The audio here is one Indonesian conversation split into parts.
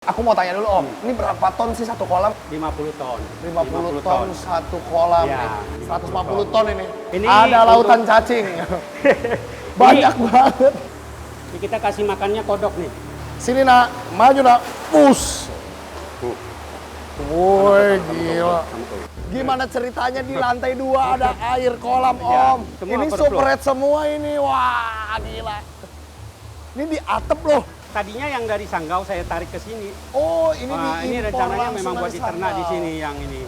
Aku mau tanya dulu Om, ini berapa ton sih satu kolam? 50 ton. 50 ton satu kolam Ya, nih. 150 ton ini. Ini Ada lautan cacing. Banyak banget. Ini kita kasih makannya kodok nih. Sini nak, maju nak, push. Woi gila. Gimana ceritanya di lantai 2 ada air kolam Ya, Om? semua Ini overflow. super red semua ini, wah gila. Ini di atap loh. Tadinya yang dari Sanggau saya tarik ke sini. Oh ini Wah, ini diimpor rencananya langsung memang buat dari diternak di Sanggau. sini yang ini.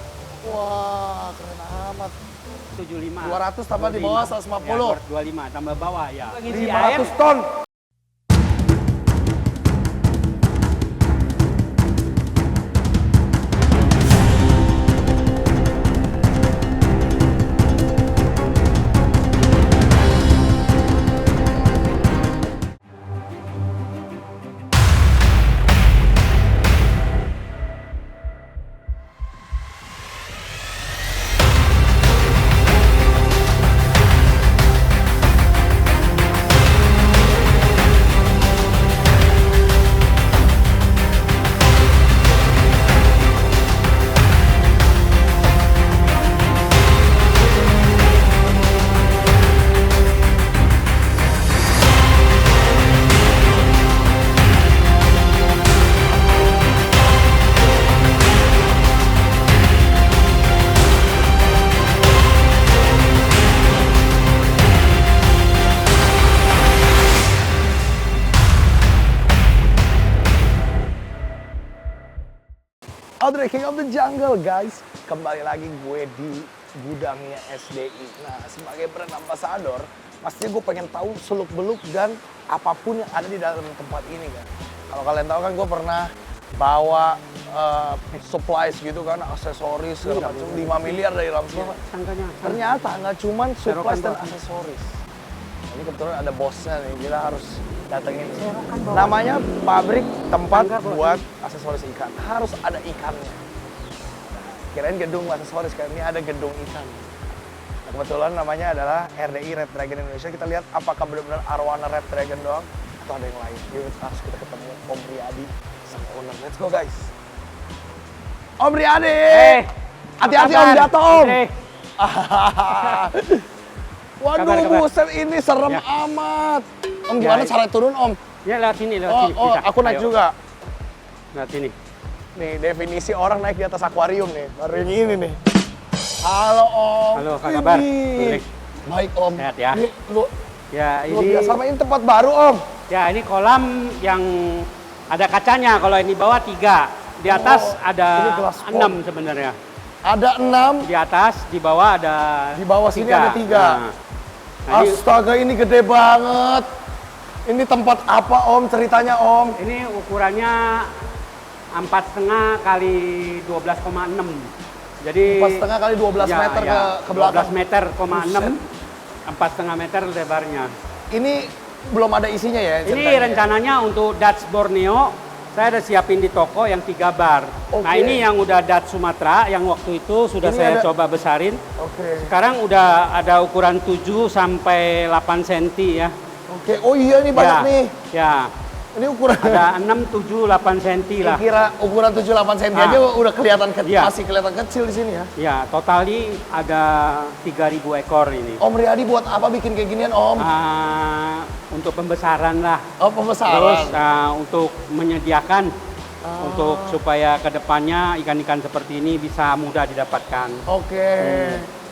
Wah keren amat. 75. 200 tambah di bawah 150. Ya, 25 tambah bawah ya. Ngisi air 500 ton. Audrey, King of the Jungle, guys. Kembali lagi gue di gudangnya SDI. Nah, sebagai brand ambassador, pastinya gue pengen tahu seluk-beluk dan apapun yang ada di dalam tempat ini, kan. Kalau kalian tahu kan gue pernah bawa supplies gitu kan, aksesoris, segala macam, 5 miliar dari dalam sini. Sangkanya. Ternyata nggak cuman supplies dan bawah. aksesoris. Ini kebetulan ada bosnya nih, kita harus datengin. Namanya pabrik tempat buat aksesoris ikan. Harus ada ikannya. Kirain gedung aksesoris, kan ini ada gedung ikan. Nah, kebetulan namanya adalah RDI Red Dragon Indonesia. Kita lihat apakah benar-benar arwana Red Dragon doang atau ada yang lain. Yuk, harus kita ketemu Om Riyadi sama owner. Let's go guys. Om Riyadi! Hati-hati Om, jatuh Om! Waduh, Kabar. buset ini serem Ya. amat. Om, gimana Ya. cara turun Om? Ya lewat sini, lewat Oh, sini. oh, Bisa. aku naik Ayo. juga. Lewat sini. Nih, definisi orang naik di atas akuarium nih. Baru yang ini nih. Halo Om. Halo, apa kabar? Ini. Baik. Baik Om. Sehat ya? Ini, Ya, luar ini biasa. Sama ini tempat baru Om. ya ini kolam yang ada kacanya. Kalau ini bawah 3, di atas Oh, ini ada glass pond. 6 sebenarnya. Ada 6, Di atas, di bawah ada di bawah sini 3. ada 3. Nah, ini, Astaga, ini gede banget. Ini tempat apa Om? Ceritanya Om. ini ukurannya 4,5 kali 12,6. Jadi 4,5 kali 12 ya, meter ya, ke belakang. 12 meter, koma Buset. 6, 4,5 meter lebarnya. Ini belum ada isinya ya? Ini ceritanya? rencananya untuk Dutch Borneo, saya ada siapin di toko yang 3 bar. Oke. Nah ini yang udah Dutch Sumatera, yang waktu itu sudah Ini saya ada- coba besarin. Oke. Sekarang udah ada ukuran 7 sampai 8 cm ya. Oke. Oh iya, ini banyak Ya, nih. Ya, Ini ukuran. ada 6, 7, 8 cm lah. Kira ukuran 7-8 cm Ah. aja udah kelihatan Iya. masih kelihatan kecil di sini ya. Ya, totali ada 3.000 ekor ini. Om Riyadi buat apa bikin kayak ginian Om? Untuk pembesaran lah. Oh, Terus pembesaran. untuk menyediakan untuk supaya kedepannya ikan-ikan seperti ini bisa mudah didapatkan. Oke.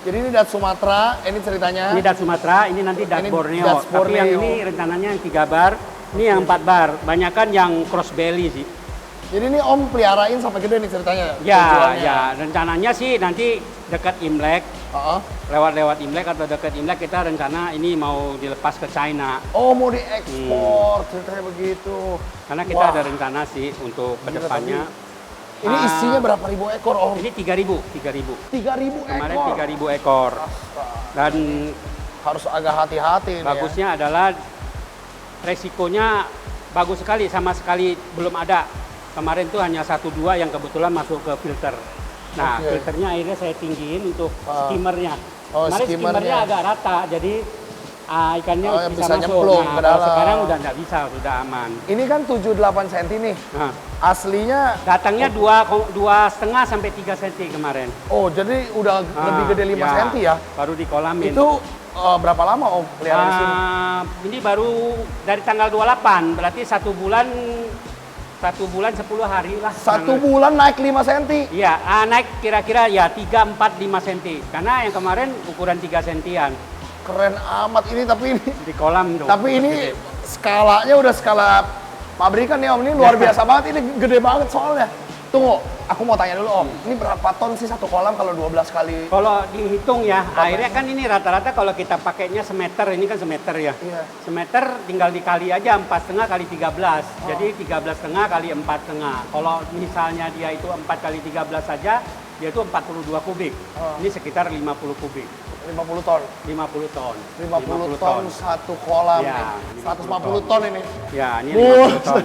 Jadi ini Dutch Sumatera, ini ceritanya. Ini Dutch Sumatera, ini nanti Dutch Ini Borneo. Dutch Tapi yang Borneo. ini rencananya yang 3 bar, ini yang 4 bar. Banyakan yang cross belly sih. Jadi ini Om peliharain sampai gede nih ceritanya. Ya, tujuannya. ya. Rencananya sih nanti dekat Imlek, Heeh. lewat Imlek atau dekat Imlek kita rencana ini mau dilepas ke China. Oh, mau diekspor, ceritanya begitu. Karena kita Wah. ada rencana sih untuk kedepannya. Ini isinya berapa ribu ekor Om? Ini 3.000, 3.000. 3.000 Kemarin ekor. 3.000 ekor. Dan Harus agak hati-hati ini ya. bagusnya adalah resikonya bagus sekali, sama sekali belum ada. Kemarin tuh hanya 1-2 yang kebetulan masuk ke filter. Nah, Oke. filternya akhirnya saya tinggiin untuk skimmernya. Oh, Kemarin skimmernya. skimmernya agak rata, jadi ikannya yang bisa bisa masuk. nyemplung Nah, ke kalau dalam. sekarang udah nggak bisa, sudah aman. Ini kan 7-8 cm nih. Nah, Aslinya, Datangnya 2,5 sampai 3 cm kemarin. oh jadi udah lebih gede 5 cm ya? Baru dikolamin. Itu berapa lama Om pelihara di sini? Ini baru dari tanggal 28, berarti 1 bulan 10 hari lah. 1 bulan naik 5 cm? Iya, naik kira-kira ya 3, 4, 5 cm. Karena yang kemarin ukuran 3 sentian. Keren amat ini, tapi ini Di kolam dong. tapi ini skalanya udah skala pabrikan ya Om, ini luar biasa banget, ini gede banget soalnya. Tunggu, aku mau tanya dulu Om, ini berapa ton sih satu kolam kalau 12 kali? Kalau dihitung ya, airnya kan ini rata-rata kalau kita pakainya semeter, ini kan semeter ya. Iya. Semeter tinggal dikali aja 4,5 kali 13. Jadi 13,5 kali 4,5. Kalau misalnya dia itu 4 kali 13 saja, dia itu 42 kubik. Ini sekitar 50 kubik. 50 ton. 50 ton. 50 ton satu kolam. Ya, nih. 150 ton ini. Ya, ini 50 ton.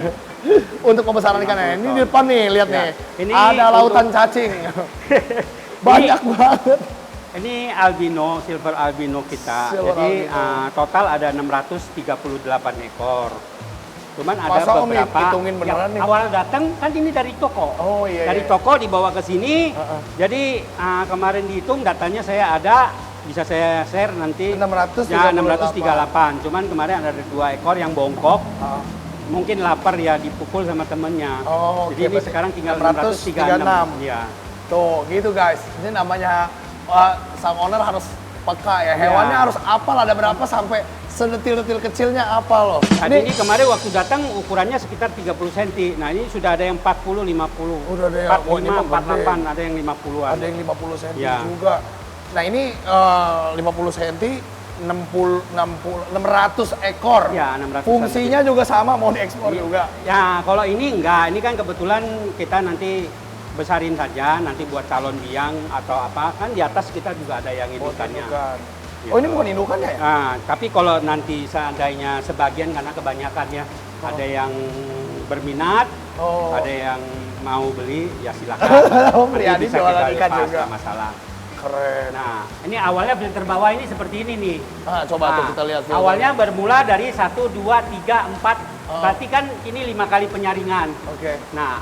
Untuk pembesaran ikannya. Ini di depan nih, lihat Ya. nih. Ini Ada lautan cacing. Banyak banget. Ini albino, silver albino kita. Silver Jadi albino. total ada 638 ekor. Cuman ada Masa Om beberapa hitungin beneran nih? awal datang kan ini dari toko. Oh iya. Dari iya. toko dibawa ke sini. Jadi kemarin dihitung datanya saya ada, bisa saya share nanti. 638. Ya 638. Cuman kemarin ada 2 ekor yang bongkok. Mungkin lapar ya, dipukul sama temennya. Oh, Jadi oke, ini sekarang tinggal 636. 636. Iya. Tuh, gitu guys. Ini namanya sang owner harus peka ya. Hewannya Ya. harus apal ada berapa sampai sedetil-detil kecilnya apal loh. Tadi ini kemarin waktu datang ukurannya sekitar 30 cm. Nah, ini sudah ada yang 40, 50. Udah ada yang- oh, ini 45, mah gede. 48, ada yang 50-an. ada yang 50 cm Ya. juga. Nah, ini 50 cm 600 ekor. Ya, 600. Fungsinya juga sama, mau diekspor juga. Ya, kalau ini enggak. Ini kan kebetulan kita nanti besarin saja, nanti buat calon biang atau apa. Kan di atas kita juga ada yang indukannya. Indukan. Gitu. Oh, ini bukan indukannya ya? Nah, tapi kalau nanti seandainya sebagian, karena kebanyakan ya, ada yang berminat, Oh. ada yang mau beli, ya silakan. Oh, Nanti Priadi bisa jualan kita ikan lepas, juga. nggak masalah. Keren. Nah, ini awalnya filter bawah ini seperti ini nih. Coba tuh Nah, kita lihat. filter. awalnya bermula dari 1, 2, 3, 4. Berarti kan ini 5 kali penyaringan. Oke. Nah,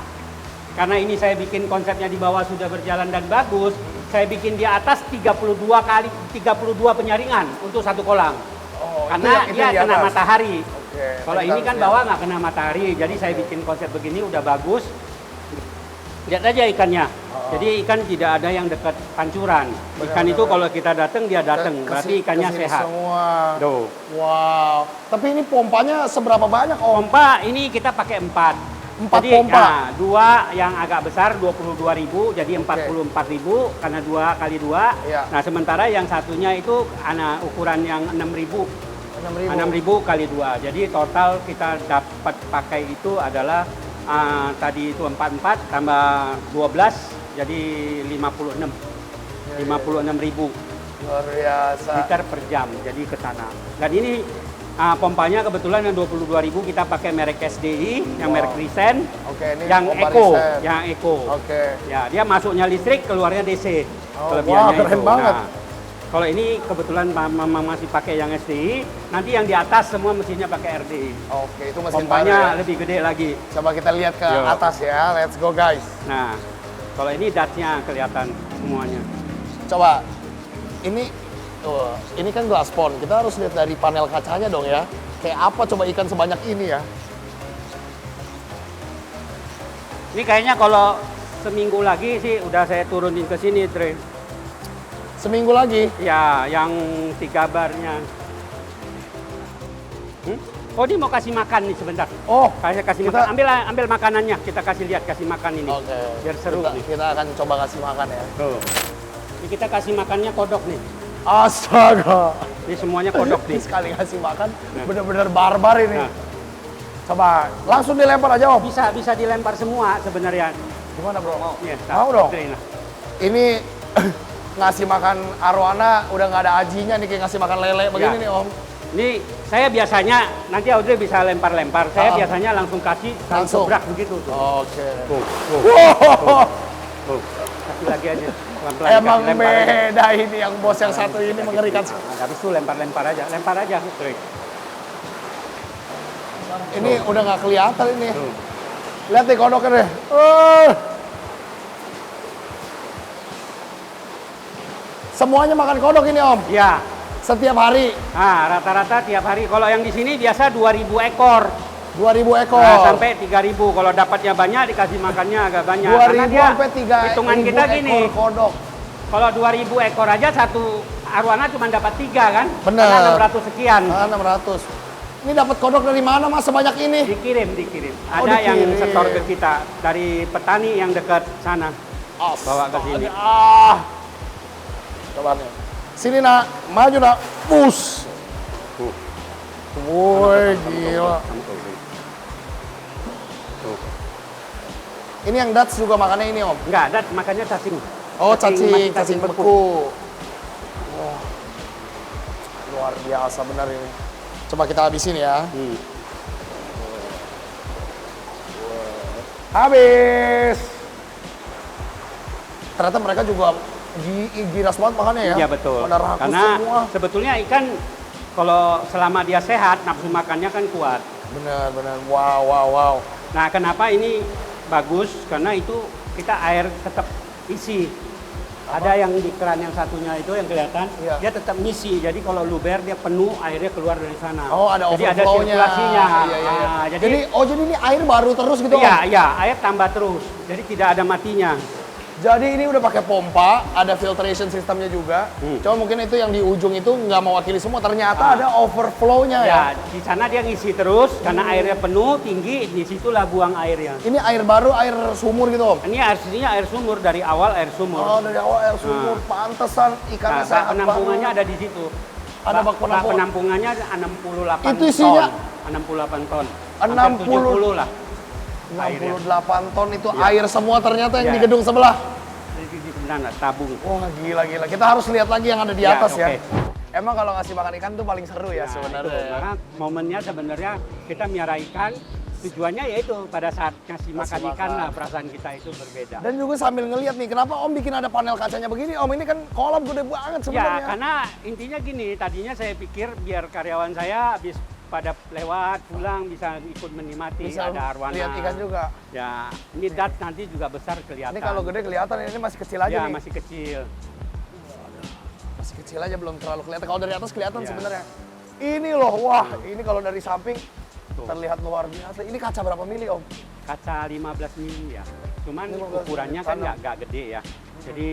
karena ini saya bikin konsepnya di bawah sudah berjalan dan bagus, saya bikin di atas 32 penyaringan untuk satu kolam. Oh, Karena itu dia yang di kena atas. matahari. Oke. Kalau tadi ini harus kan lihat. bawah nggak kena matahari, jadi saya bikin konsep begini udah bagus. Lihat aja ikannya. Jadi ikan tidak ada yang dekat pancuran. Ikan itu kalau kita datang dia datang, berarti ikannya Kesini sehat. semua. Tuh. Wow. Tapi ini pompanya seberapa banyak Om? Pompa ini kita pakai 4. 4 Jadi, pompa? Nah, 2 yang agak besar 22.000, jadi 44.000 karena 2 kali 2. Iya. Nah, sementara yang satunya itu ukuran yang 6.000. 6.000. 6.000 kali 2. Jadi total kita dapat pakai itu adalah tadi itu 44 tambah 12 jadi 56. 56.000 Luar biasa. liter per jam jadi ke sana. Dan ini pompanya kebetulan yang 22.000 kita pakai merek SDI, yang merek Risen, Oke, ini yang pompa Eco, Risen. yang Eco. Oke. Ya, dia masuknya listrik, keluarnya DC. Oh, Kelebihannya wah, keren itu. banget. Nah, kalau ini kebetulan Mama masih pakai yang SDI, nanti yang di atas semua mesinnya pakai RDI. Oke, itu mesin Pompanya baru ya. lebih gede lagi. Coba kita lihat ke Yo. atas ya. Let's go guys. Nah, kalau ini datnya kelihatan semuanya. Coba. Ini kan glass pond. Kita harus lihat dari panel kacanya dong ya. Kayak apa coba ikan sebanyak ini ya? Ini kayaknya kalau seminggu lagi sih udah saya turunin ke sini, Tre. Seminggu lagi. Ya, yang 3 barnya. Oh, dia mau kasih makan nih sebentar. Oh, Kasih kita- makan. Ambil makanannya, kita kasih lihat kasih makan ini. Oke. Biar seru kita, nih. kita akan coba kasih makan ya. Tuh. Ini kita kasih makannya kodok nih. Astaga. Ini semuanya kodok Ini nih. sekali ngasih makan bener-bener barbar ini. Nah. Coba langsung dilempar aja Om. Bisa dilempar semua sebenarnya. Gimana bro? Mau? Iya, Mau dong. Nah. Ini ngasih makan arwana udah nggak ada ajinya nih, kayak ngasih makan lele begini Ya. nih Om. Ini saya biasanya nanti Audrey bisa lempar-lempar. Saya biasanya langsung kasih Langsung. gebrak begitu tuh. Oke. Tuh. Wow. Tuh. Kasih lagi aja. Pelan-pelan Emang dikasih, lempar aja. beda ini yang bos yang satu ini mengerikan. Nah, habis itu lempar-lempar aja. Lempar aja, Audrey. Ini udah nggak kelihatan ini. Tuh. Lihat nih kodoknya deh. Semuanya makan kodok ini Om? Ya. Setiap hari? Nah, rata-rata tiap hari. Kalau yang di sini biasa 2.000 ekor. 2.000 ekor? Nah, sampai 3.000. Kalau dapatnya banyak, dikasih makannya agak banyak. 2.000 sampai 3.000 hitungan kita gini. kodok. Kalau 2.000 ekor aja satu arwana cuma dapat 3 kan? Benar. Karena 600 sekian. 600. Ini dapat kodok dari mana Mas sebanyak ini? Dikirim. Oh, Ada yang dikirim. setor ke kita dari petani yang dekat sana. Bawa ke sini. Coba nih. Sini nak, maju nak, push. Woi, gila. Ini yang Dutch juga makannya ini Om? Enggak, ada makannya cacing. Oh, cacing beku. beku. Wah, luar biasa benar ini. Coba kita habisin ya. Habis. Ternyata mereka juga giras banget makannya ya. Iya betul. Pada rakus Karena semua. sebetulnya ikan kalau selama dia sehat, nafsu makannya kan kuat. Benar. Wow. Nah, kenapa ini bagus? Karena itu kita air tetap isi. Ada yang di keran yang satunya itu yang kelihatan, Iya. dia tetap ngisi. Jadi kalau luber dia penuh, airnya keluar dari sana. Oh, ada jadi ada overflow-nya. sirkulasinya. Iya. Nah, Jadi ini air baru terus gitu Om? Iya, air tambah terus. Jadi tidak ada matinya. Jadi ini udah pakai pompa, ada filtration sistemnya juga. Cuma mungkin itu yang di ujung itu nggak mewakili semua. Ternyata ada overflow-nya ya. Ya, di sana dia ngisi terus karena airnya penuh, tinggi, di situlah buang airnya. Ini air baru, air sumur gitu Om? Ini aslinya air sumur, dari awal air sumur. Oh, dari awal air sumur. Pantesan ikannya Nah, sehat penampungannya banget. ada di situ. Ada bak penampung. Penampungannya 68 Itu isinya? ton. 68 ton. 60. Hampir 70 lah. 68 ton itu Ya. air semua ternyata yang Ya. di gedung sebelah. Jadi benar tabung. Wah, gila. Kita harus lihat lagi yang ada di Ya, atas ya. oke. Emang kalau ngasih makan ikan tuh paling seru ya Nah, sebenarnya. itu. Karena momennya sebenarnya kita miara ikan, tujuannya yaitu pada saat ngasih makan ikan makan. lah perasaan kita itu berbeda. Dan juga sambil ngeliat nih, kenapa Om bikin ada panel kacanya begini? Om, ini kan kolam gede banget Ya, sebenarnya. karena intinya gini, tadinya saya pikir biar karyawan saya habis pada lewat pulang bisa ikut menikmati, Bisa ada arwana. lihat ikan juga. Ya, ini dat nanti juga besar kelihatan. Ini kalau gede kelihatan, ini masih kecil aja ya, nih. masih kecil. Masih kecil aja, belum terlalu kelihatan. Kalau dari atas kelihatan Ya. sebenarnya. Ini loh, wah, ini kalau dari samping terlihat luar biasa. Ini kaca berapa mili Om? Kaca 15 mili ya. Cuman 15 ukurannya mili kan tanam. nggak gede ya. Jadi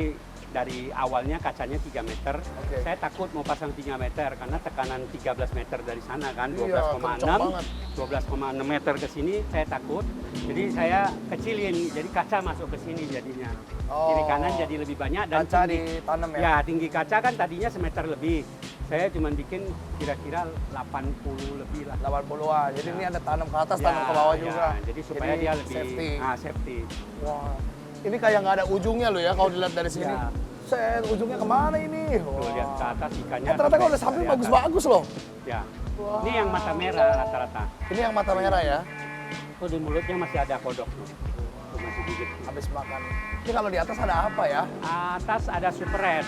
dari awalnya kacanya 3 meter. Oke. Saya takut mau pasang 3 meter karena tekanan 13 meter dari sana kan, Iya, kenceng 12,6. banget. 12,6 meter ke sini saya takut. Jadi saya kecilin, jadi kaca masuk ke sini jadinya. Oh. Kiri kanan jadi lebih banyak dan Kaca tinggi. ditanam ya? Ya, tinggi kaca kan tadinya semeter lebih. Saya cuma bikin kira-kira 80 lebih lah. 80-an. Jadi ini ada tanam ke atas, Ya, tanam ke bawah ya. juga. Jadi supaya dia lebih safety. safety. Wah, ini kayak nggak ada ujungnya loh ya kalau dilihat dari sini. Ya. Set, ujungnya kemana ini? Tuh, lihat ke atas ikannya. Ternyata kalau sampai udah samping dari atas. bagus-bagus loh. Ya. Wah. Ini yang mata merah rata-rata. Ini yang mata merah ya, Tuh di mulutnya masih ada kodok tuh. Tuh masih gigit. habis makan. Ini kalau di atas ada apa ya? Atas ada super red.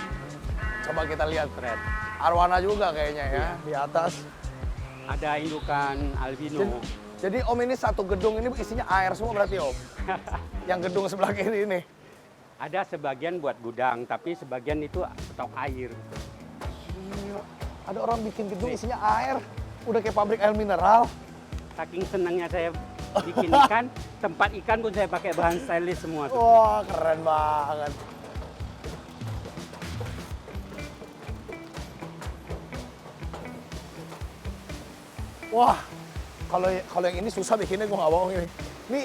Coba kita lihat. Red. Arwana juga kayaknya ya, di atas. Ada indukan albino. Jadi Om ini satu gedung ini isinya air semua berarti Om? Yang gedung sebelah kiri ini. Ada sebagian buat gudang, tapi sebagian itu stok air. Gila. Ada orang bikin gedung isinya air. Udah kayak pabrik air mineral. Saking senangnya saya bikin ikan, tempat ikan pun saya pakai bahan stainless semua tuh. Wah, keren banget. Wah, kalau yang ini susah bikinnya, gue nggak bohong ini. Ini,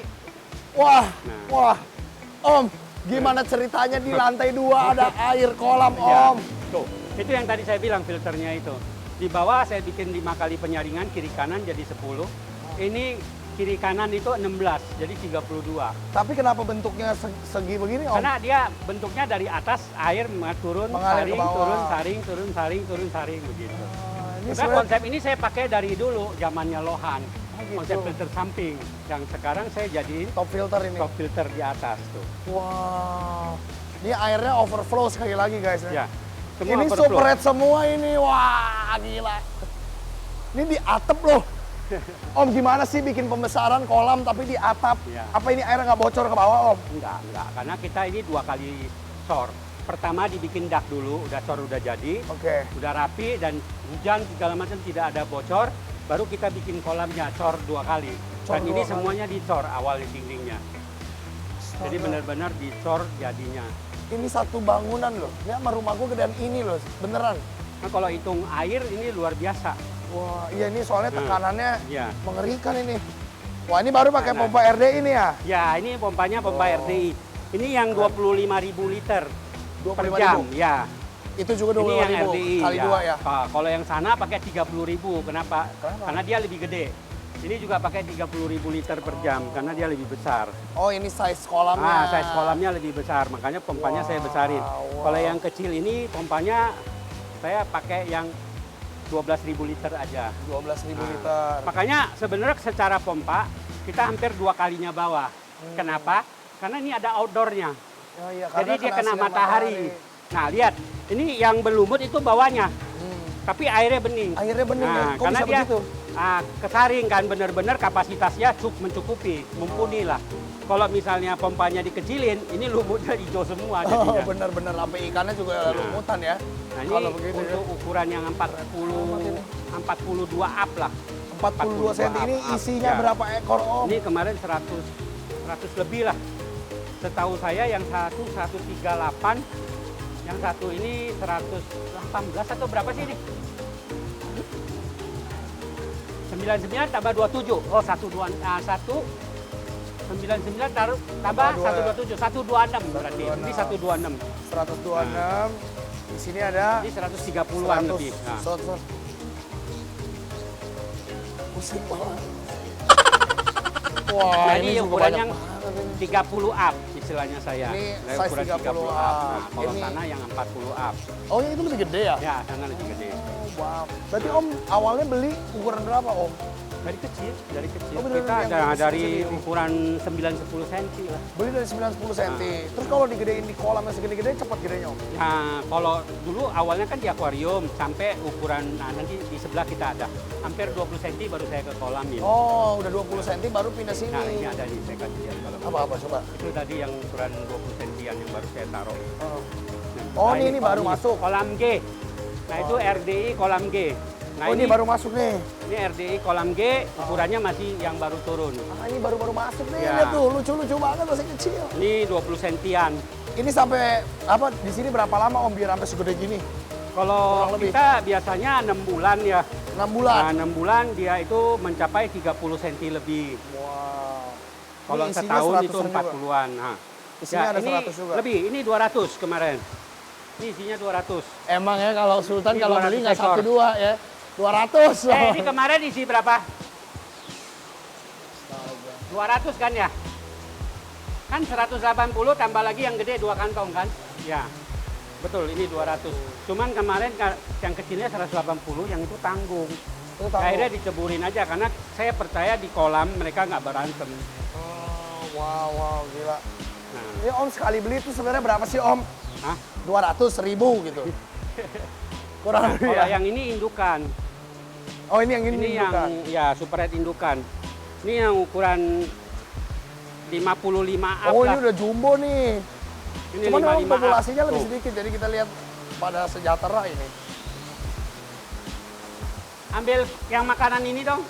wah, Nah. wah, Om, gimana ceritanya di lantai 2 ada air kolam, Ya, Om? tuh, itu yang tadi saya bilang filternya itu. Di bawah saya bikin 5 kali penyaringan, kiri kanan jadi 10. Ini kiri kanan itu 16, jadi 32. Tapi kenapa bentuknya segi begini, Om? Karena dia bentuknya dari atas air turun, Mengalir ke saring, bawah. turun, saring, turun, saring, turun, saring begitu. Ini Karena sebenarnya- konsep ini saya pakai dari dulu, zamannya Lohan. gitu. Konsep filter samping. Yang sekarang saya jadiin top filter ini. top filter di atas tuh. Wow. Ini airnya overflow sekali lagi, guys. Ya. Ini overflow. super red semua ini. Wah, gila. Ini di atap loh. Om gimana sih bikin pembesaran kolam tapi di atap? Iya. Apa ini airnya nggak bocor ke bawah Om? Enggak, karena kita ini 2 kali cor. Pertama dibikin dak dulu, udah cor udah jadi, Oke. udah rapi dan hujan segala macam tidak ada bocor, baru kita bikin kolamnya cor 2 kali. Cor Dan ini 2 kali. semuanya dicor awal dindingnya. Jadi benar-benar dicor jadinya. Ini satu bangunan loh. Ini sama rumah gue gedean ini loh, beneran. Nah kalau hitung air ini luar biasa. Wah, iya ini soalnya Hmm. tekanannya Iya. mengerikan ini. Wah, ini baru pakai Nah. pompa RD ini ya? Ya ini pompanya pompa Oh. RDI. Ini yang 25.000 liter per 25.000. jam. Ya. Itu juga Ini yang 25.000 RDI. kali 2 ya? Kalau yang sana pakai 30.000. Kenapa? Kenapa? Karena dia lebih gede. Ini juga pakai 30.000 liter per jam karena dia lebih besar. Oh, ini size kolamnya. Size kolamnya lebih besar, makanya pompanya saya besarin. Wow. Kalau yang kecil ini pompanya saya pakai yang 12.000 liter aja. 12.000 Nah, liter. Makanya sebenarnya secara pompa kita hampir 2 kalinya bawah. Kenapa? Karena ini ada outdoornya. Oh, iya, Jadi karena dia kena sinar matahari. Nah lihat, ini yang berlumut itu bawahnya, tapi airnya bening. Airnya bening ya? Kok karena bisa dia begitu? kesaring kan benar-benar kapasitasnya mencukupi, mumpuni lah. Kalau misalnya pompanya dikecilin, ini lumutnya hijau semua Oh, jadinya. benar-benar sampai ikannya juga lumutan ya. Nah ini Kalau begitu untuk ya. ukuran yang 42 up lah. 42 cm ini up. isinya Ya. berapa ekor Om? Ini kemarin 100 lebih lah. Setahu saya yang satu 138, yang satu ini 118 atau berapa sih ini? 99 tambah 27. Oh, 99 tambah 127, 126 berarti. Ini 126. 126. Di sini ada Ini 130-an 100. lebih. Nah. Pusing banget. Nah, Wah, ini juga ukuran banyak yang banget ini. 30 up istilahnya saya. Ini Dari size ukuran 30 up. Nah, kalau Ini- sana yang 40 up. Oh, yang itu lebih gede ya? Ya, sana lebih gede. Wow. Berarti Om awalnya beli ukuran berapa Om? Dari kecil. Oh, bener-bener Kita yang ada dari kecil-kecil ini. ukuran 9-10 cm lah. Beli dari 9-10 cm. Terus kalau digedein di kolam yang segede-gede cepat gedenya Om? Nah, kalau dulu awalnya kan di akuarium sampai ukuran, nah nanti di sebelah kita ada. Hampir 20 cm baru saya ke kolam ini. Oh, udah 20 cm baru pindah sini. Nah, ini ada nih, saya kasih lihat kalau mau. Apa coba? Itu tadi yang ukuran 20 cm yang baru saya taruh. Oh. Nah, Oh, nah, ini baru masuk. Kolam G. Nah, itu RDI kolam G. Nah, Oh, ini baru masuk nih. ini RDI kolam G, ukurannya masih yang baru turun. Ah, ini baru-baru masuk nih. Ya. Lihat tuh, lucu-lucu banget masih kecil. Ini 20 sentian. Ini sampai apa di sini berapa lama Om biar sampai segede gini? Kalau Kurang lebih. kita biasanya 6 bulan ya. 6 bulan. Nah, 6 bulan dia itu mencapai 30 cm lebih. Wow. Kalau Ini isinya setahun itu 100-an juga. 40-an. Nah, Isinya ada ini 100 juga. lebih, ini 200 kemarin. Ini isinya 200. Emang ya kalau Sultan Ini kalau 200 beli nggak ekor. 1-2 ya. 200. Ini kemarin isi berapa? 200 kan ya? Kan 180 tambah lagi yang gede 2 kantong kan? Ya. Betul, ini 200. Cuman kemarin yang kecilnya 180, yang itu tanggung. Itu tahu. Akhirnya diceburin aja karena saya percaya di kolam mereka nggak berantem. Oh, wow, gila. Nah, Ini Om sekali beli itu sebenarnya berapa sih Om? hah? 200 ribu gitu. Kurang lebih Kalau ya. yang ini indukan. Oh, ini yang ini, Ini yang bukan? ya super red indukan. Ini yang ukuran 55 up Oh, lah. ini udah jumbo nih. Ini Cuman memang 55 up. populasinya lebih Tuh. sedikit, jadi kita lihat pada sejahtera ini. Ambil yang makanan ini dong.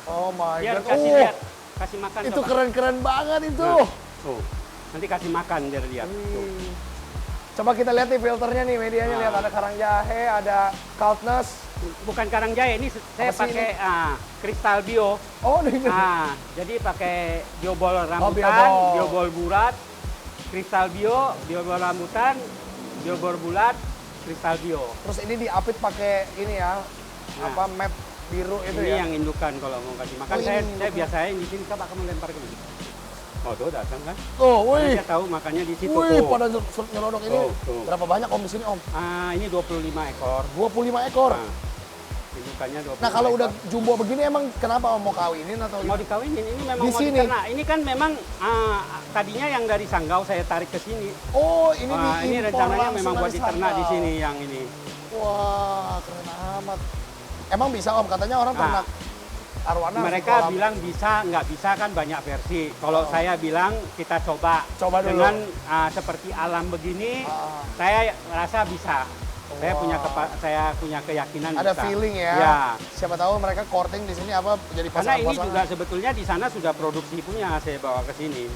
Oh my Biar god. kasih Oh, lihat. Kasih makan. itu coba. keren-keren banget itu. Nah, tuh. Nanti kasih makan biar lihat. Tuh. Coba kita lihat nih filternya nih, medianya Nah. lihat ada karang jahe, ada Kaltness. Bukan karang jahe, ini saya Apa sih pakai kristal bio. Oh, ini. Jadi pakai biobol rambutan, biobol. biobol bulat, kristal bio, biobol rambutan, biobol bulat, kristal bio. Terus ini diapit pakai ini ya, Nah. apa mat biru itu Ini ya. yang indukan kalau mau kasih makan. Oh, ini saya indukan. biasanya di sini coba kamu lempar ke sini. Oh, tuh datang kan? Tuh, Karena wih. dia tahu makannya di situ. Wih, Tuh. pada nyelodok ini. Tuh. Berapa banyak Om di sini Om? Ini 25 ekor. 25 ekor. Nah, indukannya 25 Nah, kalau udah ekor. jumbo begini emang kenapa Om mau kawinin atau mau gimana? dikawinin, ini memang Di mau sini? diternak. Ini kan memang tadinya yang dari Sanggau saya tarik ke sini. Oh, ini Ini diimpor rencananya langsung memang buat dari diternak di Sanggau. sini yang ini. Wah, keren amat. Emang bisa Om, katanya orang ternak arwana harus Mereka di kolam. bilang bisa, nggak bisa kan banyak versi. Kalau saya bilang kita coba, Coba dulu. dengan seperti alam begini, saya rasa bisa. Saya punya keyakinan Ada bisa. feeling ya. Ya. Siapa tahu mereka courting di sini apa jadi Karena ini pasangan-pasangan. juga sebetulnya di sana sudah produksi punya, saya bawa ke sini.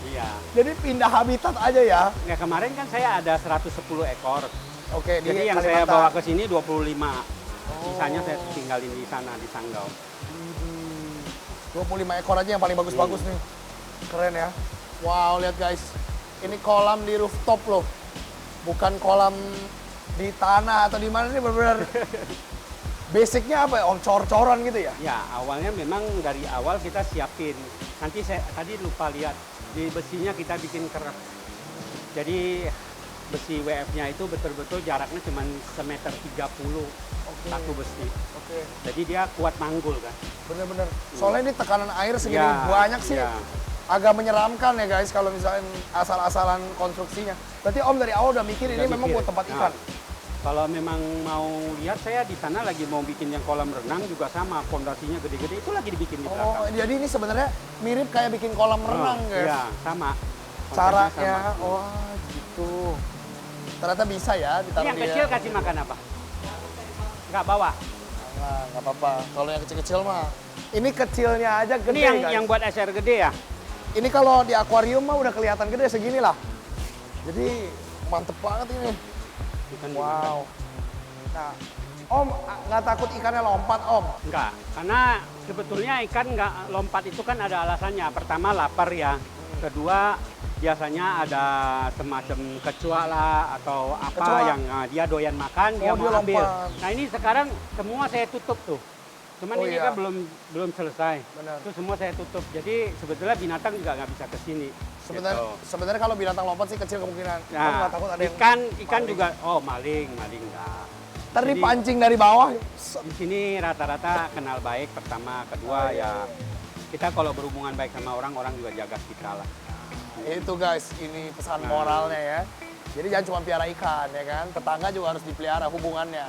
Iya. Jadi pindah habitat aja ya. Ya kemarin kan saya ada 110 ekor. Oke, di Jadi yang saya Kalimantan. bawa ke sini 25. Sisanya saya tinggalin di sana di Sanggau. 25 ekor aja yang paling bagus-bagus nih. Keren ya. Wow, lihat guys. Ini kolam di rooftop loh. Bukan kolam di tanah atau di mana, ini benar-benar basicnya apa ya om? Cor-coran gitu ya? Ya, awalnya memang dari awal kita siapin. Nanti saya tadi lupa lihat di besinya kita bikin keras. Jadi besi WF-nya itu betul-betul jaraknya cuma semeter 30 satu besi. Oke. Jadi dia kuat manggul kan. Bener-bener. Soalnya ini tekanan air segini Ya, banyak sih. ya. Agak menyeramkan ya guys kalau misalnya asal-asalan konstruksinya. Berarti om dari awal udah mikir ini Udah memang mikir. buat tempat Nah, ikan. Kalau memang mau lihat, saya di sana lagi mau bikin yang kolam renang juga sama, fondasinya gede-gede itu lagi dibikin di Oh, belakang. jadi ini sebenarnya mirip kayak bikin kolam renang guys. Iya, sama. Konsepnya Caranya, sama. wah gitu. Ternyata bisa ya Ini ditaruh yang di kecil kasih makan apa? Nggak bawa. Nah, nggak apa-apa. Kalau yang kecil-kecil mah. Ini kecilnya aja gede Ini guys. yang buat SR gede ya? Ini kalau di akuarium mah udah kelihatan gede segini lah. Jadi mantep banget ini. Ikan Wow. Nah, om nggak takut ikannya lompat om? Enggak, karena sebetulnya ikan nggak lompat itu kan ada alasannya. Pertama lapar ya, kedua biasanya ada semacam kecoa lah atau apa Kecoa? yang dia doyan makan, dia Oh, mau dia ambil. lompat. Nah ini sekarang semua saya tutup tuh. Cuman Oh, ini iya. kan belum selesai. Benar. Itu semua saya tutup. Jadi sebetulnya binatang juga nggak bisa ke sini. Sebenarnya Gitu. sebenarnya kalau binatang lompat sih kecil kemungkinan. Om Nah, nggak takut ada yang ikan maling? juga, maling enggak. Ntar Jadi- dipancing dari bawah. Di sini rata-rata kenal baik pertama, kedua ya kita kalau berhubungan baik sama orang juga jaga kita lah. Itu guys, ini pesan Nah. moralnya ya. Jadi jangan cuma piara ikan ya kan, tetangga juga harus dipelihara hubungannya.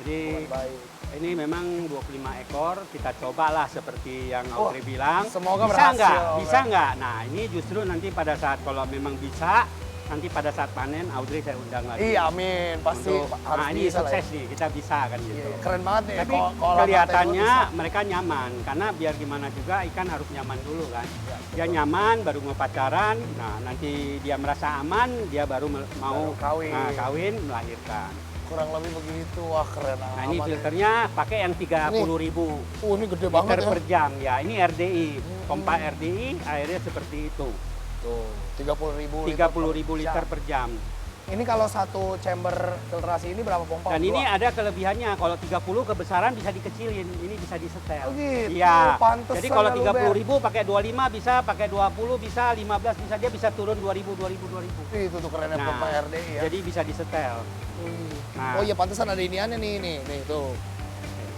Jadi Baik. ini memang 25 ekor, kita cobalah seperti yang Oh, Audrey bilang. semoga bisa berhasil, nggak? Om, Bisa ya. nggak? Nah ini justru nanti pada saat kalau memang bisa, nanti pada saat panen Audrey saya undang lagi. Iya, amin. Pasti harus Nah ini bisa lah ya. sukses nih, kita bisa kan gitu. Iya, keren banget nih. Tapi kolam kelihatannya lantai dua mereka nyaman, karena biar gimana juga ikan harus nyaman dulu kan. Ya, Dia nyaman, baru mau pacaran, nah nanti dia merasa aman, dia baru mau Baru kawin. kawin, melahirkan. bisa. Kurang lebih begitu. Wah, keren Nah ini amat. filternya pakai yang 30.000 Ini gede banget liter ya. per jam ya. Ini RDI, pompa RDI, airnya seperti itu. Tuh, 30.000 30.000 liter per jam. Ini kalau satu chamber filtrasi ini berapa pompa? Dan Dua? ini ada kelebihannya, kalau 30 kebesaran bisa dikecilin, ini bisa disetel. Oh gitu, Iya. pantesan Jadi kalau ya lu, 30.000 pakai 25 bisa, pakai 20 bisa, 15 bisa, dia bisa turun 2000. Itu tuh kerennya pompa RDI ya. Jadi bisa disetel. Nah. Oh iya, pantesan ada iniannya nih tuh.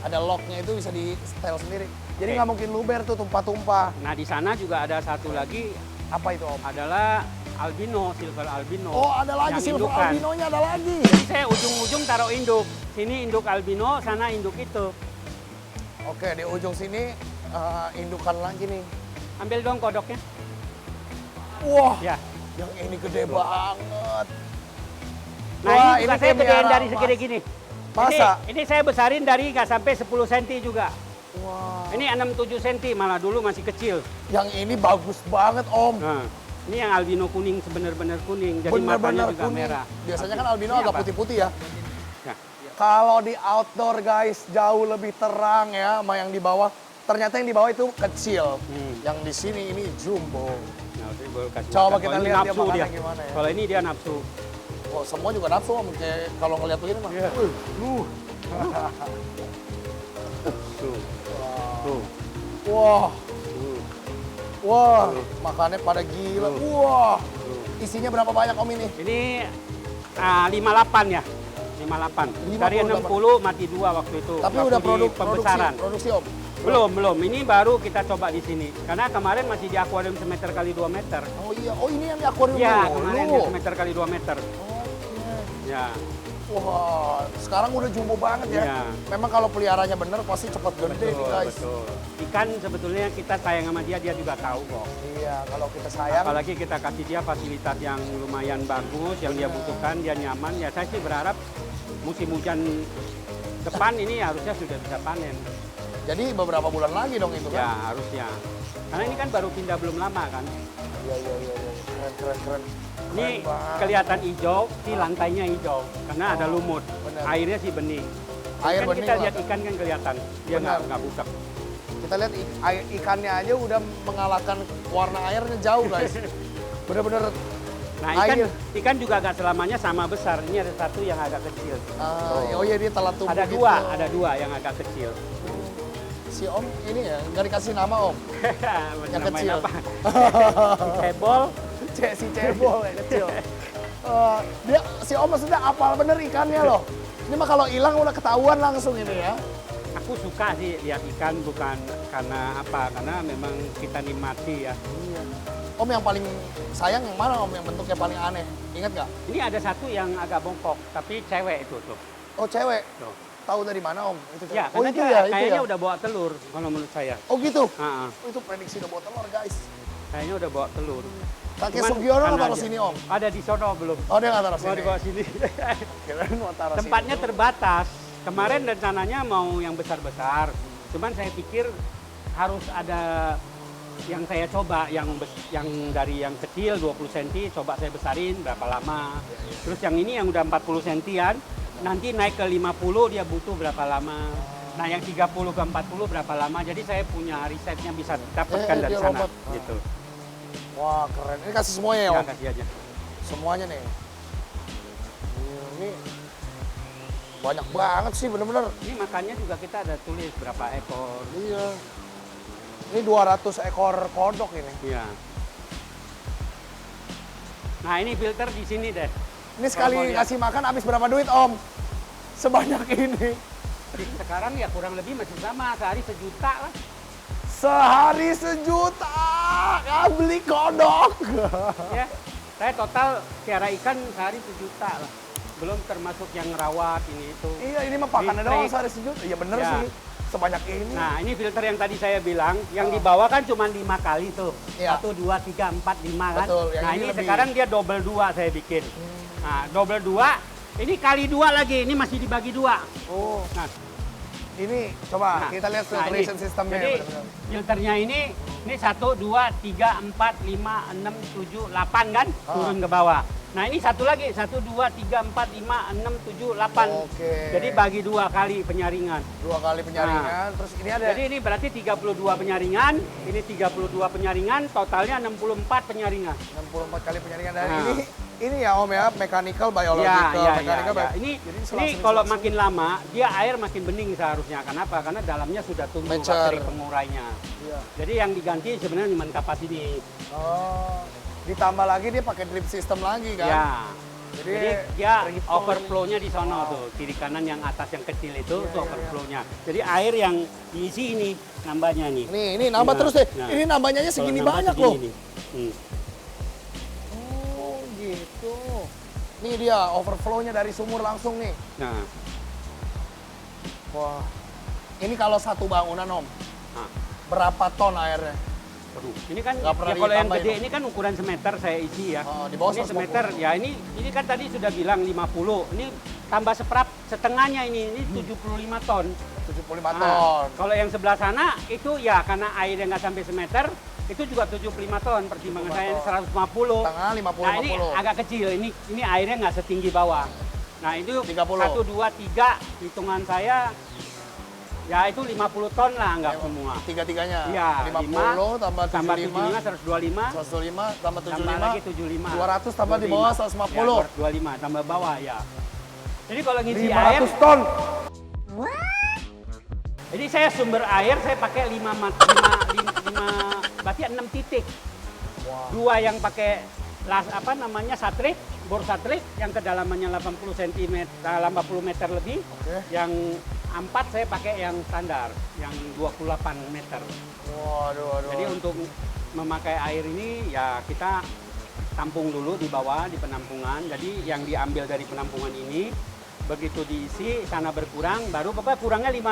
Ada locknya itu bisa di setel sendiri. Jadi Oke. nggak mungkin luber tuh tumpah-tumpah. Nah di sana juga ada satu lagi, Apa itu om? adalah albino, silver albino. Oh ada lagi yang silver indukan. albinonya ada lagi. Jadi saya ujung-ujung taruh induk. Sini induk albino, sana induk itu. Oke di ujung sini indukan lagi nih. Ambil dong kodoknya. Wah Ya. yang ini gede banget. Nah Wah, ini juga ini saya kayak gedein miara dari segede emas. gini. Masa? Ini saya besarin dari nggak sampai 10 cm juga. Wah. Ini 6-7 cm, malah dulu masih kecil. Yang ini bagus banget om. Nah, ini yang albino kuning, sebenar-benar kuning. Jadi matanya Bener-bener juga kuning. merah. Biasanya kan albino Ini agak apa? putih-putih ya. Ya. Kalau di outdoor guys jauh lebih terang ya sama yang di bawah. Ternyata yang di bawah itu kecil. Yang di sini ini jumbo. Nah, udah boleh kasih Coba makan. kita Kalau ini lihat dia nafsu makannya dia. gimana ya. Kalau ini dia nafsu. Oh, semua juga nafsu om. Kayak kalau ngeliat begini mah. Iya. Tuh. Tuh. Wah, Tuh. wah, makannya pada gila. Wah, Tuh. isinya berapa banyak om ini? Ini 58 ya. 58. Dari 60 mati 2 waktu itu. Tapi waktu udah di pembesaran. produksi om. Belum. Ini baru kita coba di sini. Karena kemarin masih di akuarium semeter kali 2 meter. Oh iya, oh ini yang di akuarium Iya, dulu. kemarin yang semeter kali 2 meter. Oke. Ya. Wah, sekarang udah jumbo banget ya. Iya. Memang kalau peliharanya bener pasti cepat gede nih guys. Betul. Ikan sebetulnya kita sayang sama dia, dia juga tahu kok. Iya, kalau kita sayang. Apalagi kita kasih dia fasilitas yang lumayan bagus, yang dia butuhkan, dia nyaman. Ya saya sih berharap musim hujan depan ini harusnya sudah bisa panen. Jadi beberapa bulan lagi dong itu Ya kan? harusnya. Karena ini kan baru pindah belum lama kan. Iya, iya, iya. Keren. Ini Keren banget. kelihatan hijau, di lantainya hijau karena ada lumut. benar. Airnya sih bening. Air Kan bening kita lah. lihat ikan kan kelihatan, dia Benar. nggak butek. Kita lihat ikannya aja udah mengalahkan warna airnya jauh guys. Bener-bener Nah air. ikan juga agak selamanya sama besar. Ini ada satu yang agak kecil. Oh iya dia telat tumbuh Ada gitu. ada dua yang agak kecil. Si Om ini ya nggak dikasih nama Om. Yang Namain kecil. apa? Cebol. Si cebol yang kecil. Dia si Om maksudnya apal bener ikannya loh. Ini mah kalau hilang udah ketahuan langsung ini ya. Aku suka sih lihat ikan bukan karena apa, karena memang kita nikmati ya. Iya. Om yang paling sayang yang mana Om yang bentuknya paling aneh? Ingat nggak? Ini ada satu yang agak bongkok, tapi cewek itu tuh. Oh cewek. Tuh. Tahu dari mana Om? Itu cewek. Ya, Oh karena itu dia ya, itu kayaknya ya. udah bawa telur kalau menurut saya. Oh gitu. Ah, ah. Oh, itu prediksi udah bawa telur guys. Kayaknya udah bawa telur. Kakek Cuman Sugiono kan taruh aja. sini Om. Ada di sono belum. Oh dia nggak taruh Mau sini. dibawa sini. Kirain mau taruh Tempatnya sini. terbatas. Kemarin rencananya mau yang besar-besar. Cuman saya pikir harus ada yang saya coba, yang dari yang kecil 20 cm, coba saya besarin berapa lama. Terus yang ini yang udah 40 cm-an, nanti naik ke 50 dia butuh berapa lama. Nah yang 30 ke 40 berapa lama. Jadi saya punya risetnya bisa dapatkan dari dia sana. lompat. Gitu. Wah keren. Ini kasih semuanya ya Ya, Om. kasih aja. Semuanya nih. Ini banyak banget sih bener-bener. Ini makannya juga kita ada tulis berapa ekor. Iya. Ini 200 ekor kodok ini. Iya. Nah ini filter di sini deh. Ini sekali Kalau mau lihat. ngasih makan habis berapa duit Om? Sebanyak ini. Sekarang ya kurang lebih masih sama, sehari 1 juta lah. Sehari 1 juta. Beli kodok. Ya, saya total piara ikan sehari 1 juta lah. Belum termasuk yang ngerawat ini itu. Iya ini mah pakannya doang Listrik. sehari 1 juta. Iya bener Ya. sih. Sebanyak ini. Nah ini filter yang tadi saya bilang, yang di bawah kan cuma 5 kali tuh. Iya. 1, 2, 3, 4, 5 kan. Betul, yang Nah ini ini lebih. sekarang dia double 2 saya bikin. Nah double 2, ini kali 2 lagi, ini masih dibagi 2. Oh, Nah, ini coba kita lihat filtration ini. systemnya. Jadi bener-bener. filternya ini 1, 2, 3, 4, 5, 6, 7, 8 kan turun ke bawah. Nah ini satu lagi 1, 2, 3, 4, 5, 6, 7, 8. Oke. Jadi bagi 2 kali penyaringan. 2 kali penyaringan. Terus ini ada. Jadi ini berarti 32 penyaringan, ini 32 penyaringan, totalnya 64 penyaringan. 64 kali penyaringan. Dan Nah. ini ya Om ya, mechanical, biological, mechanical. ya. Ini kalau makin lama dia air makin bening seharusnya. Kenapa? Karena dalamnya sudah tumbuh Mature. bakteri pengurainya. Iya. Jadi yang diganti sebenarnya cuma kapas ini. Oh, ditambah lagi dia pakai drip system lagi kan? Ya. Jadi, Jadi dia triple. overflow-nya di sono tuh, kiri kanan yang atas yang kecil itu overflow-nya. Jadi air yang diisi ini nambahnya nih. Ini nambah Nah, terus deh. nah. Ini nambahnya Kalau segini nambah banyak segini loh. nih. Oh gitu. Nih dia overflow-nya dari sumur langsung nih. Nah, Wah. Ini kalau satu bangunan Om, nah. berapa ton airnya? Aduh, ini kan Nggak pernah ya kalau yang ditambahin, gede Om. ini kan ukuran semeter saya isi ya. Oh, di bawah ini 150. semeter ya ini kan tadi sudah bilang 50. Ini tambah seperap setengahnya ini 75 ton. 75 Nah, ton. kalau yang sebelah sana itu ya karena airnya nggak sampai semeter itu juga 75 ton. Pertimbangan 75 saya ton. 150. Tengah 50, Nah ini 50. agak kecil. Ini airnya nggak setinggi bawah. Nah itu 30. 1, 2, 3 hitungan saya ya itu 50 ton lah nggak semua. Tiga-tiganya. Iya, 50 tambah 75. tambah 75 125. 125 tambah 75. Tambah lagi 75. 200 tambah di bawah 150. Ya, 25 tambah bawah ya. Jadi kalau ngisi air, 500 ton. jadi saya sumber air saya pakai 5 berarti 6 titik. Dua yang pakai satrik, bor satrik yang kedalamannya 80 cm, 80 meter lebih. Oke. Yang 4 saya pakai yang standar, yang 28 meter. Waduh. Jadi untuk memakai air ini ya kita tampung dulu di bawah di penampungan. Jadi yang diambil dari penampungan ini Begitu diisi, sana berkurang, baru pokoknya kurangnya 5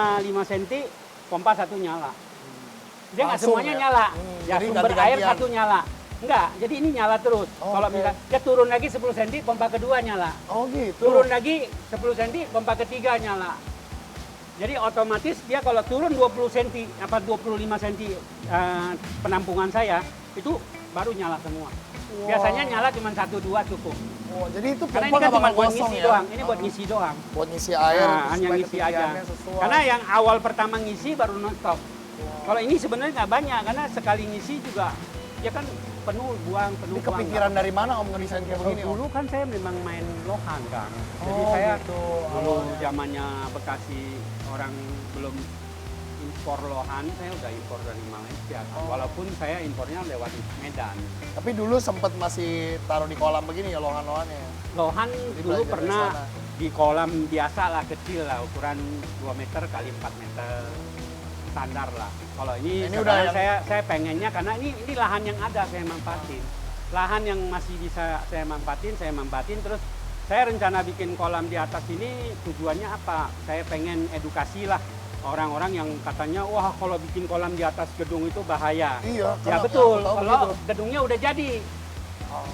cm, pompa satu nyala. Dia nggak Langsung semuanya ya? nyala. Ya Jadi sumber air ganti-gantian. satu nyala. Enggak, jadi ini nyala terus. Oh, Kalau oke. misalnya dia turun lagi 10 cm, pompa kedua nyala. Oh gitu. Turun lagi 10 cm, pompa ketiga nyala. Jadi otomatis dia kalau turun 20 cm, apa 25 cm penampungan saya, itu baru nyala semua. Wow. Biasanya nyala cuma 1-2 cukup. Oh, jadi itu Karena pompa ini kan nggak cuma bakal buat kosong ngisi ya? doang. Ini buat ngisi doang. Buat ngisi air, Nah, hanya supaya ngisi aja. ketinggiannya sesuai. Karena yang awal pertama ngisi baru non-stop. Kalau ini sebenarnya nggak banyak, karena sekali ngisi juga ya kan penuh buang. Ini kepikiran dari mana Om ngedesain kayak begini Om? Dulu kan saya memang main lohan kan. Jadi Oh, saya gitu. dulu awalnya. zamannya Bekasi orang belum impor lohan, saya udah impor dari Malaysia. Oh. Walaupun saya impornya lewat Medan. Tapi dulu sempat masih taruh di kolam begini ya lohan-lohannya. Lohan Jadi dulu belajar dari pernah sana. di kolam biasa lah, kecil lah, ukuran 2 meter kali 4 meter. Standar lah. Kalau ini Ini sekarang udah yang- saya pengennya karena ini lahan yang ada saya manfaatin. Lahan yang masih bisa saya manfaatin terus saya rencana bikin kolam di atas ini tujuannya apa? Saya pengen edukasi lah orang-orang yang katanya wah kalau bikin kolam di atas gedung itu bahaya. Iya. Ya kalau- betul, aku tahu kalau begitu. gedungnya udah jadi. Oh,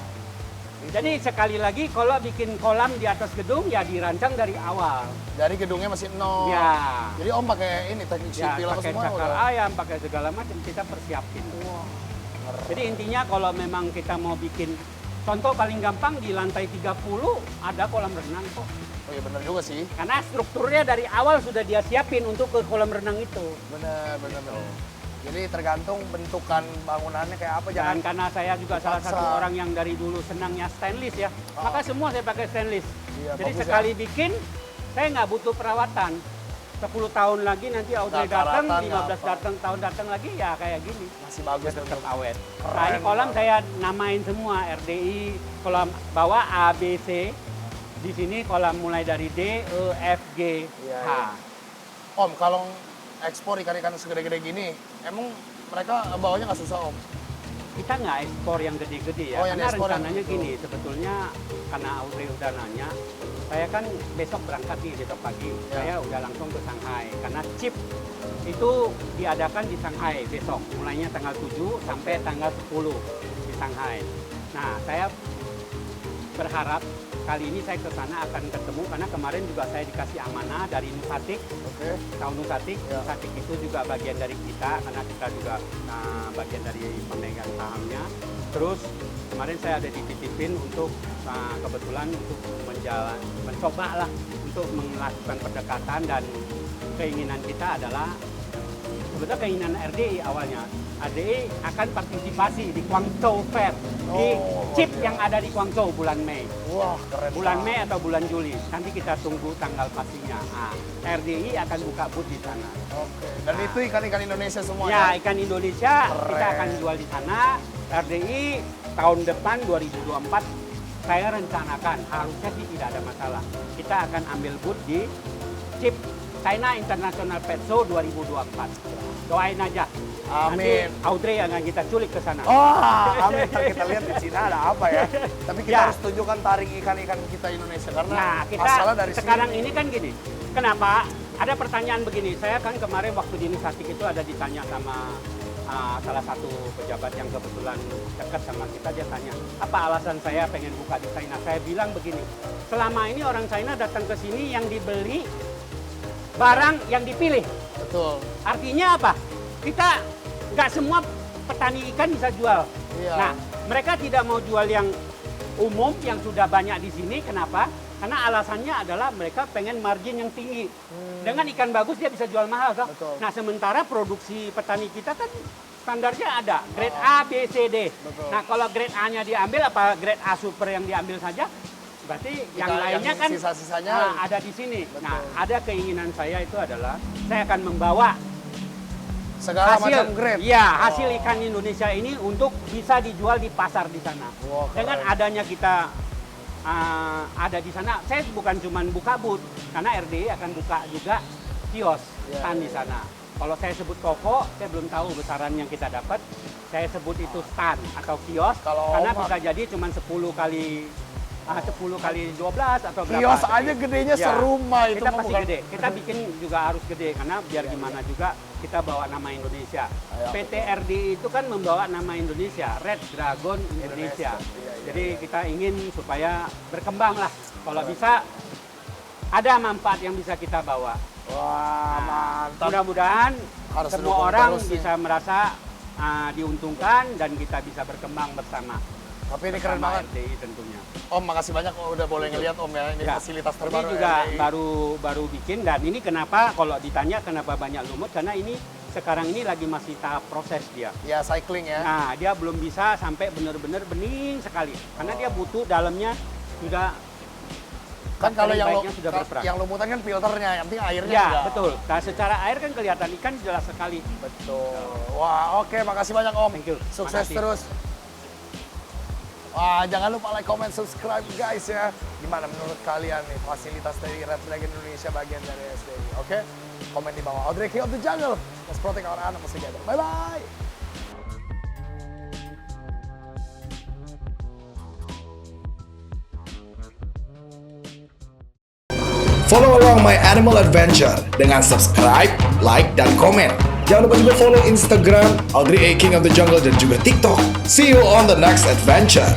Jadi sekali lagi kalau bikin kolam di atas gedung ya dirancang dari awal. dari gedungnya masih nol. Ya. Jadi Om pakai ini teknik Ya, sipil apa pakai semua cakar udah. ayam, pakai segala macam kita persiapin. Wah, keren. Jadi intinya kalau memang kita mau bikin, contoh paling gampang di lantai 30 ada kolam renang kok. Oh iya benar juga sih. Karena strukturnya dari awal sudah dia siapin untuk ke kolam renang itu. Benar. Jadi tergantung bentukan bangunannya kayak apa, Dan jangan karena saya juga salah dipaksa. satu orang yang dari dulu senangnya stainless ya, Oh. maka semua saya pakai stainless. Iya, Jadi bagus sekali bikin, saya nggak butuh perawatan. 10 tahun lagi nanti Audrey datang, Karatan, 15 apa. tahun datang lagi ya kayak gini. masih bagus Tetap tetap. awet. Keren Nah ini kolam banget. saya namain semua RDI, kolam bawah A, B, C. Di sini kolam mulai dari D, E, F, G, Iya, H. iya. Om, kalau ekspor ikan-ikan segede-gede gini, emang mereka bawanya nggak susah Om? Kita nggak ekspor yang gede-gede ya, Oh, yang karena ekspor yang rencananya itu. gini, sebetulnya karena Audrey udah nanya, saya kan besok berangkat nih, besok pagi, Ya. saya udah langsung ke Shanghai, karena chip itu diadakan di Shanghai besok, mulainya tanggal 7 sampai tanggal 10 di Shanghai. Nah, saya berharap kali ini saya ke sana akan ketemu, karena kemarin juga saya dikasih amanah dari Nusatik, Oke. tahun Nusatik. Ya. Nusatik itu juga bagian dari kita, karena kita juga bagian dari pemegang sahamnya. Terus kemarin saya ada dititipin untuk kebetulan untuk mencoba lah untuk melakukan pendekatan, dan keinginan kita adalah sebetulnya keinginan RDI awalnya. RDI akan partisipasi di Guangzhou Fair, di Oh, chip iya. yang ada di Guangzhou bulan Mei. Wah, keren Bulan banget. Mei atau bulan Juli, nanti kita tunggu tanggal pastinya. Nah, RDI akan buka booth di sana. Oke. Dan itu ikan-ikan Indonesia semua Ya, ikan Indonesia Keren. kita akan jual di sana. RDI tahun depan 2024 saya rencanakan, harusnya sih tidak ada masalah. Kita akan ambil booth di CIP China International Pet Show 2024. Doain aja. Amin. Nanti Audrey yang akan kita culik ke sana. Oh, amin. Ntar kita lihat di Cina ada apa ya. Tapi kita Ya. harus tunjukkan tarik ikan-ikan kita Indonesia karena Nah, kita asalnya dari sekarang sini. ini kan gini. Kenapa? Ada pertanyaan begini. Saya kan kemarin waktu di Nusatik itu ada ditanya sama salah satu pejabat yang kebetulan dekat sama kita. Dia tanya, apa alasan saya pengen buka di China? Saya bilang begini, selama ini orang China datang ke sini yang dibeli barang yang dipilih. Betul. Artinya apa? Kita nggak semua petani ikan bisa jual. Iya. Nah, mereka tidak mau jual yang umum yang sudah banyak di sini. Kenapa? Karena alasannya adalah mereka pengen margin yang tinggi. Dengan ikan bagus dia bisa jual mahal, toh. Betul. Nah, sementara produksi petani kita kan standarnya ada grade A, B, C, D. Betul. Nah, kalau grade A-nya diambil apa grade A super yang diambil saja? Berarti yang lainnya kan sisa-sisanya ada di sini. Betul. Nah, ada keinginan saya itu adalah saya akan membawa segala macam grade. Iya, Oh. hasil ikan Indonesia ini untuk bisa dijual di pasar di sana. Wah, keren. Dengan adanya kita ada di sana, saya bukan cuma buka booth, karena RDI akan buka juga kios Iya, stand iya. di sana. Kalau saya sebut toko, saya belum tahu besaran yang kita dapat. Saya sebut itu stand atau kios, Kalau karena Om, bisa jadi cuma 10 kali 10 kali 12 atau berapa. Kios Tapi, aja gedenya ya, serumah itu kita mah pasti bukan. gede. Kita bikin juga harus gede karena biar gimana juga kita bawa nama Indonesia. Ayo. PT RD itu kan membawa nama Indonesia, Red Dragon Indonesia. Iya. Jadi kita ingin supaya berkembang lah. Kalau bisa ada manfaat yang bisa kita bawa. Wah, mantap. Mudah-mudahan Harus semua didukung orang terus nih. bisa merasa diuntungkan dan kita bisa berkembang bersama. Tapi ini keren Bersama banget. RDI tentunya. Om, makasih banyak udah boleh ngeliat Om ya. Ini Ya, fasilitas ini terbaru juga RDI. baru bikin dan ini kenapa kalau ditanya kenapa banyak lumut karena ini sekarang ini lagi masih tahap proses dia. Ya, cycling ya. Nah, dia belum bisa sampai benar-benar bening sekali karena dia butuh dalamnya sudah Kan kalau bakteri yang baiknya sudah berperan. yang lumutan kan filternya, yang penting airnya Ya, enggak. betul. Nah, secara air kan kelihatan ikan jelas sekali. Betul. Wah, oke, makasih banyak Om. Thank you. Sukses Makasih. terus. Wah, jangan lupa like, comment, subscribe guys ya. Gimana menurut kalian nih fasilitas dari Red Dragon Indonesia bagian dari SDI? Oke? Komen di bawah. Audrey King of the Jungle. Let's protect our animals together. Bye-bye. Follow along my animal adventure dengan subscribe, like, dan komen. Jangan lupa juga follow Instagram Audrey A King of the Jungle dan juga TikTok. See you on the next adventure.